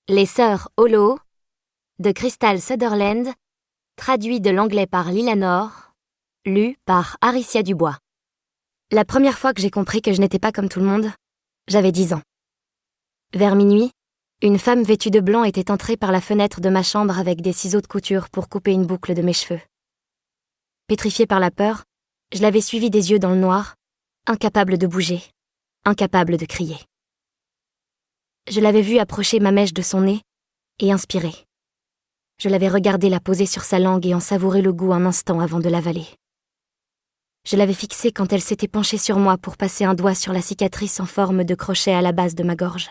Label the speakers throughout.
Speaker 1: Les sœurs Hollow, de Crystal Sutherland, traduit de l'anglais par Lila Nor, lu par Aricia Dubois. La première fois que j'ai compris que je n'étais pas comme tout le monde, j'avais 10 ans. Vers minuit, une femme vêtue de blanc était entrée par la fenêtre de ma chambre avec des ciseaux de couture pour couper une boucle de mes cheveux. Pétrifiée par la peur, je l'avais suivie des yeux dans le noir, incapable de bouger, incapable de crier. Je l'avais vue approcher ma mèche de son nez et inspirer. Je l'avais regardée la poser sur sa langue et en savourer le goût un instant avant de l'avaler. Je l'avais fixée quand elle s'était penchée sur moi pour passer un doigt sur la cicatrice en forme de crochet à la base de ma gorge.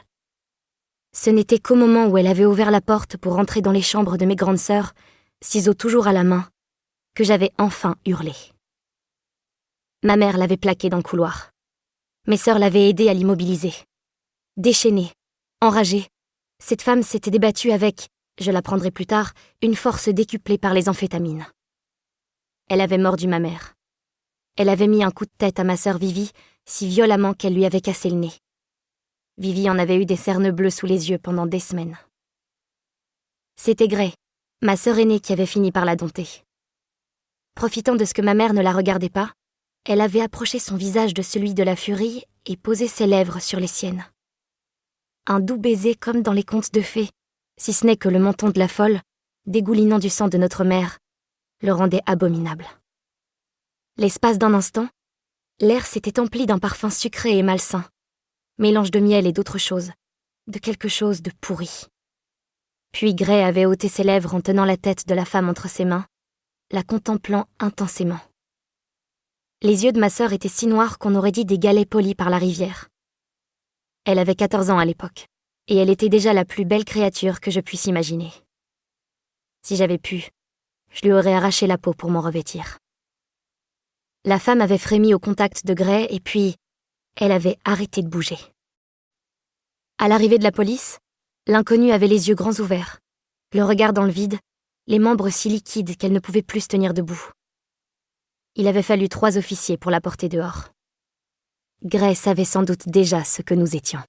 Speaker 1: Ce n'était qu'au moment où elle avait ouvert la porte pour entrer dans les chambres de mes grandes sœurs, ciseaux toujours à la main, que j'avais enfin hurlé. Ma mère l'avait plaquée dans le couloir. Mes sœurs l'avaient aidée à l'immobiliser. Déchaînée, enragée, cette femme s'était débattue avec, je l'apprendrai plus tard, une force décuplée par les amphétamines. Elle avait mordu ma mère. Elle avait mis un coup de tête à ma sœur Vivi, si violemment qu'elle lui avait cassé le nez. Vivi en avait eu des cernes bleues sous les yeux pendant des semaines. C'était Gray, ma sœur aînée, qui avait fini par la dompter. Profitant de ce que ma mère ne la regardait pas, elle avait approché son visage de celui de la furie et posé ses lèvres sur les siennes. Un doux baiser comme dans les contes de fées, si ce n'est que le menton de la folle, dégoulinant du sang de notre mère, le rendait abominable. L'espace d'un instant, l'air s'était empli d'un parfum sucré et malsain, mélange de miel et d'autre chose, de quelque chose de pourri. Puis Gray avait ôté ses lèvres en tenant la tête de la femme entre ses mains, la contemplant intensément. Les yeux de ma sœur étaient si noirs qu'on aurait dit des galets polis par la rivière. Elle avait 14 ans à l'époque, et elle était déjà la plus belle créature que je puisse imaginer. Si j'avais pu, je lui aurais arraché la peau pour m'en revêtir. La femme avait frémi au contact de Gray et puis, elle avait arrêté de bouger. À l'arrivée de la police, l'inconnue avait les yeux grands ouverts, le regard dans le vide, les membres si liquides qu'elle ne pouvait plus se tenir debout. Il avait fallu 3 officiers pour la porter dehors. Gray savait sans doute déjà ce que nous étions.